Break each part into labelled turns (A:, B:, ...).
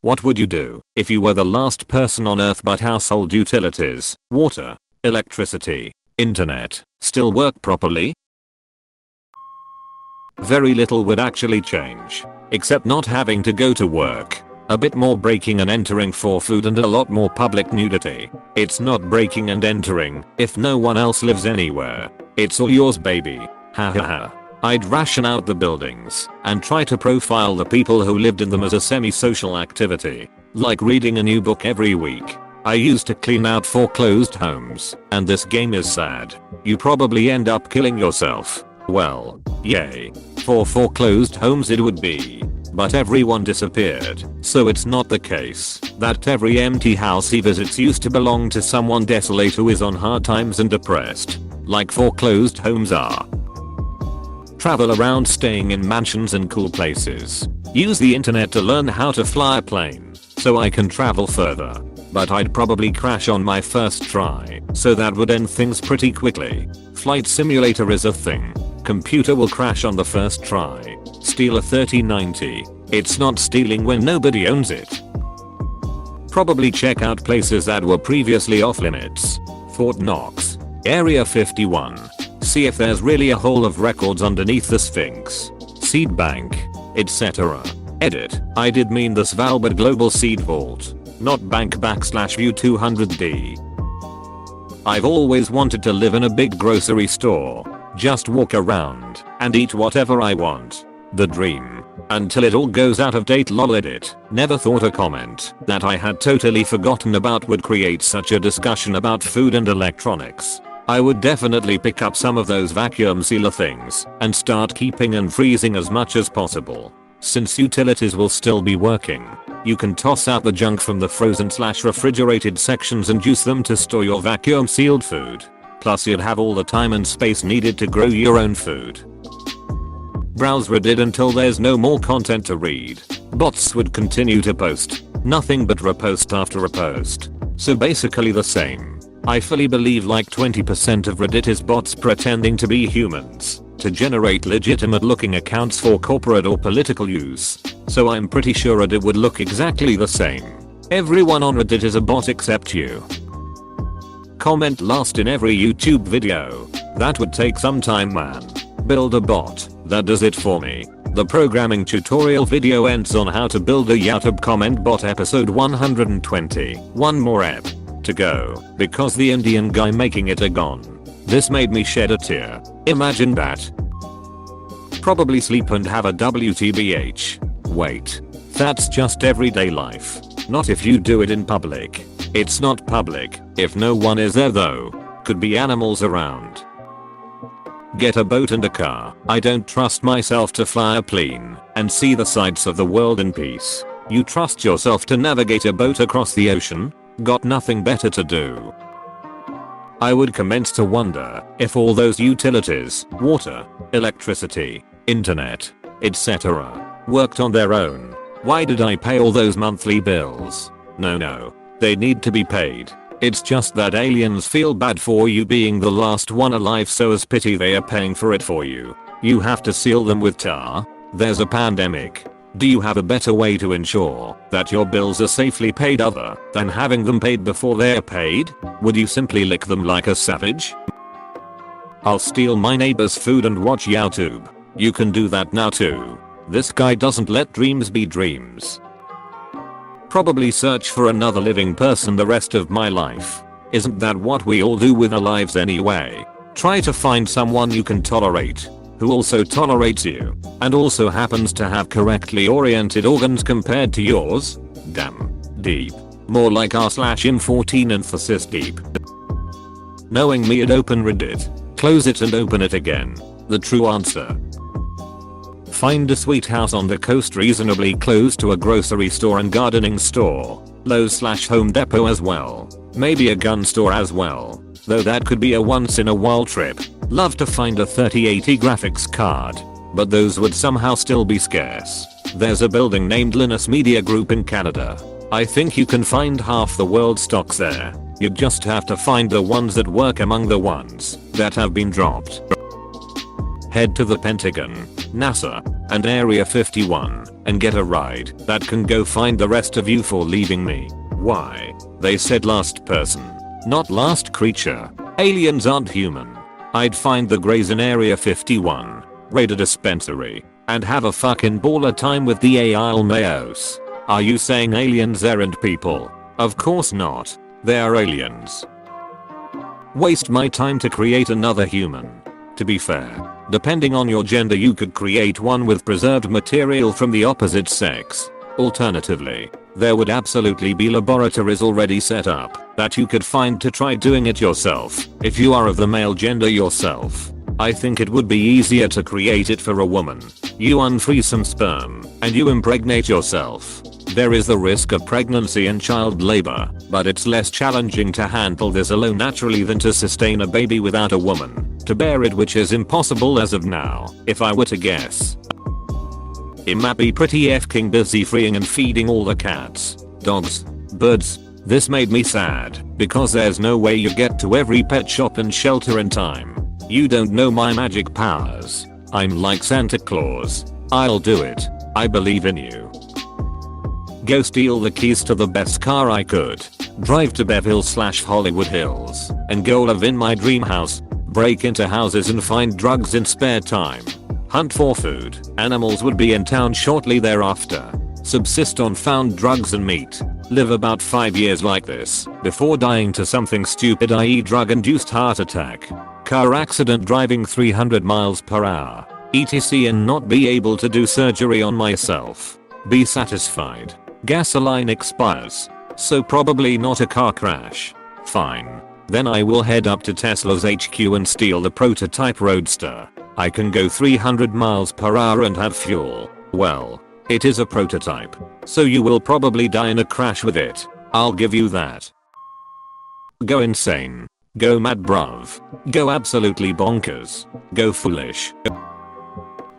A: What would you do if you were the last person on earth but household utilities, water, electricity, internet, still work properly? Very little would actually change, except not having to go to work. A bit more breaking and entering for food and a lot more public nudity. It's not breaking and entering if no one else lives anywhere. It's all yours, baby. Ha ha ha. I'd ration out the buildings and try to profile the people who lived in them as a semi-social activity, like reading a new book every week. I used to clean out foreclosed homes, and this game is sad. You probably end up killing yourself. Well, yay. For foreclosed homes it would be. But everyone disappeared, so it's not the case that every empty house he visits used to belong to someone desolate who is on hard times and depressed, like foreclosed homes are. Travel around staying in mansions and cool places. Use the internet to learn how to fly a plane, so I can travel further. But I'd probably crash on my first try, so that would end things pretty quickly. Flight simulator is a thing. Computer will crash on the first try. Steal a 3090. It's not stealing when nobody owns it. Probably check out places that were previously off limits. Fort Knox, Area 51. See if there's really a hole of records underneath the Sphinx. Seed bank, etc. Edit. I did mean the Svalbard Global Seed Vault, not bank /U200D. I've always wanted to live in a big grocery store. Just walk around and eat whatever I want. The dream. Until it all goes out of date, lol. Edit. Never thought a comment that I had totally forgotten about would create such a discussion about food and electronics. I would definitely pick up some of those vacuum sealer things and start keeping and freezing as much as possible. Since utilities will still be working, you can toss out the junk from the frozen/refrigerated sections and use them to store your vacuum sealed food. Plus you'd have all the time and space needed to grow your own food. Browse Reddit until there's no more content to read. Bots would continue to post. Nothing but repost after repost. So basically the same. I fully believe like 20% of Reddit is bots pretending to be humans to generate legitimate looking accounts for corporate or political use. So I'm pretty sure Reddit would look exactly the same. Everyone on Reddit is a bot except you. Comment last in every YouTube video. That would take some time, man. Build a bot that does it for me. The programming tutorial video ends on how to build a YouTube comment bot, episode 120. One more ep to go because the Indian guy making it are gone. This made me shed a tear. Imagine that. Probably sleep and have a WTBH. Wait. That's just everyday life. Not if you do it in public. It's not public if no one is there though. Could be animals around. Get a boat and a car. I don't trust myself to fly a plane and see the sights of the world in peace. You trust yourself to navigate a boat across the ocean? Got nothing better to do. I would commence to wonder if all those utilities, water, electricity, internet, etc. worked on their own. Why did I pay all those monthly bills? No, they need to be paid. It's just that aliens feel bad for you being the last one alive, so as pity they are paying for it for you. You have to seal them with tar. There's a pandemic. Do you have a better way to ensure that your bills are safely paid other than having them paid before they're paid? Would you simply lick them like a savage? I'll steal my neighbor's food and watch YouTube. You can do that now too. This guy doesn't let dreams be dreams. Probably search for another living person the rest of my life. Isn't that what we all do with our lives anyway? Try to find someone you can tolerate, who also tolerates you, and also happens to have correctly oriented organs compared to yours? Damn. Deep. More like r/in14 emphasis deep. Knowing me, I'd open Reddit, close it and open it again. The true answer. Find a sweet house on the coast reasonably close to a grocery store and gardening store. Lowe's/Home Depot as well. Maybe a gun store as well, though that could be a once in a while trip. Love to find a 3080 graphics card, but those would somehow still be scarce. There's a building named Linus Media Group in Canada. I think you can find half the world's stocks there. You just have to find the ones that work among the ones that have been dropped. Head to the Pentagon, NASA, and Area 51 and get a ride that can go find the rest of you for leaving me. Why? They said last person, not last creature. Aliens aren't human. I'd find the Greys in Area 51, raid a dispensary, and have a fucking baller time with the Almayos. Are you saying aliens aren't people? Of course not. They are aliens. Waste my time to create another human. To be fair, depending on your gender you could create one with preserved material from the opposite sex. Alternatively, there would absolutely be laboratories already set up that you could find to try doing it yourself if you are of the male gender yourself. I think it would be easier to create it for a woman. You unfreeze some sperm and you impregnate yourself. There is the risk of pregnancy and child labor, but it's less challenging to handle this alone naturally than to sustain a baby without a woman to bear it, which is impossible as of now, if I were to guess. It might be pretty f***ing busy freeing and feeding all the cats, dogs, birds. This made me sad because there's no way you get to every pet shop and shelter in time. You don't know my magic powers. I'm like Santa Claus. I'll do it. I believe in you. Go steal the keys to the best car I could. Drive to Bev-Hill/Hollywood Hills and go live in my dream house. Break into houses and find drugs in spare time. Hunt for food. Animals would be in town shortly thereafter. Subsist on found drugs and meat. Live about 5 years like this before dying to something stupid, i.e. drug-induced heart attack, car accident, driving 300 miles per hour, etc., and not be able to do surgery on myself. Be satisfied. Gasoline expires, so probably not a car crash. Fine. Then I will head up to Tesla's HQ and steal the prototype Roadster. I can go 300 miles per hour and have fuel. Well, it is a prototype, so you will probably die in a crash with it. I'll give you that. Go insane. Go mad bruv. Go absolutely bonkers. Go foolish.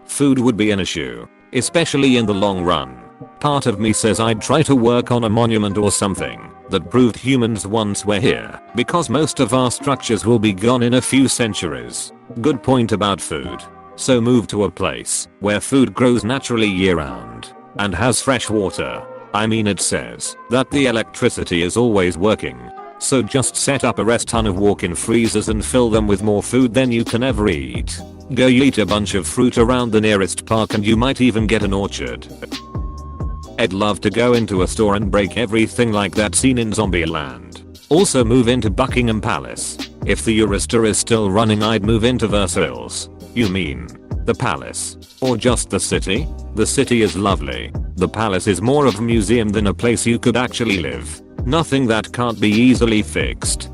A: Food would be an issue, especially in the long run. Part of me says I'd try to work on a monument or something that proved humans once were here, because most of our structures will be gone in a few centuries. Good point about food. So move to a place where food grows naturally year round and has fresh water. I mean, it says that the electricity is always working. So just set up a rest ton of walk-in freezers and fill them with more food than you can ever eat. Go eat a bunch of fruit around the nearest park and you might even get an orchard. I'd love to go into a store and break everything like that scene in Zombieland. Also move into Buckingham Palace. If the Eurostar is still running, I'd move into Versailles. You mean the palace? Or just the city? The city is lovely. The palace is more of a museum than a place you could actually live. Nothing that can't be easily fixed.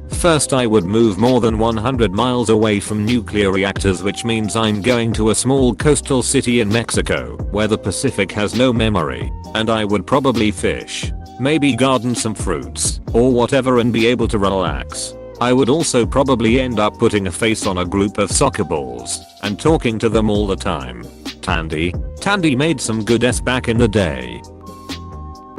A: First, I would move more than 100 miles away from nuclear reactors, which means I'm going to a small coastal city in Mexico where the Pacific has no memory, and I would probably fish, maybe garden some fruits or whatever and be able to relax. I would also probably end up putting a face on a group of soccer balls and talking to them all the time. Tandy made some good S back in the day.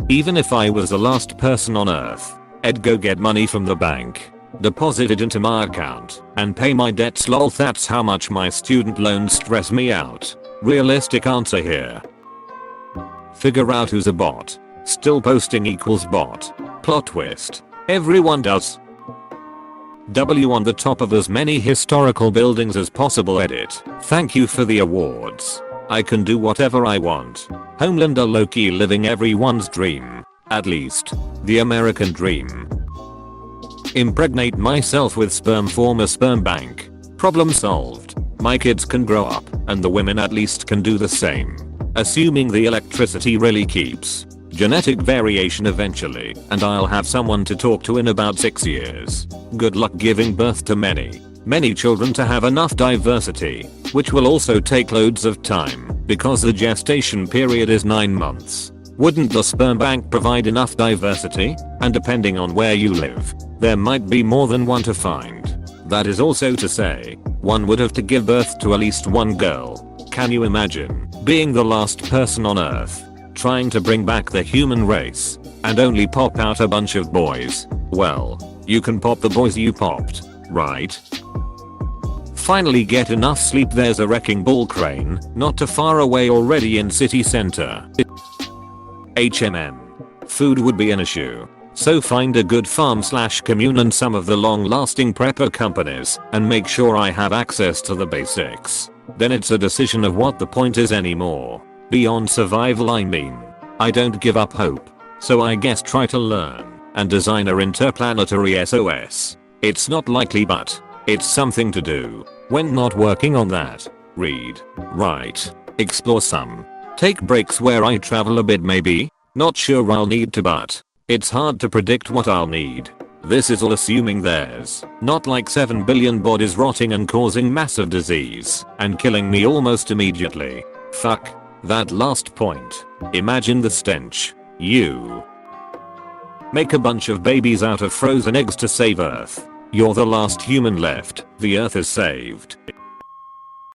A: Even if I was the last person on earth, I'd go get money from the bank, deposit it into my account, and pay my debts. Lol, that's how much my student loans stress me out. Realistic answer here. Figure out who's a bot. Still posting equals bot. Plot twist. Everyone does. W on the top of as many historical buildings as possible. Edit. Thank you for the awards. I can do whatever I want. Homelander low-key living everyone's dream. At least, the American dream. Impregnate myself with sperm, form a sperm bank. Problem solved. My kids can grow up, and the women at least can do the same. Assuming the electricity really keeps. Genetic variation eventually, and I'll have someone to talk to in about 6 years. Good luck giving birth to many children to have enough diversity, which will also take loads of time, because the gestation period is 9 months. Wouldn't the sperm bank provide enough diversity? And depending on where you live, there might be more than one to find. That is also to say, one would have to give birth to at least one girl. Can you imagine being the last person on Earth, trying to bring back the human race, and only pop out a bunch of boys? Well, you can pop the boys you popped, right? finally get enough sleep. There's a wrecking ball crane not too far away already in city center. Food would be an issue. So find a good farm/commune and some of the long-lasting prepper companies and make sure I have access to the basics. Then it's a decision of what the point is anymore. Beyond survival, I mean. I don't give up hope. So I guess try to learn and design a interplanetary SOS. It's not likely, but it's something to do. When not working on that, read, write, explore some. Take breaks where I travel a bit maybe. Not sure I'll need to, but it's hard to predict what I'll need. This is all assuming there's not like 7 billion bodies rotting and causing massive disease and killing me almost immediately. Fuck that last point. Imagine the stench. You make a bunch of babies out of frozen eggs to save Earth. You're the last human left. The Earth is saved.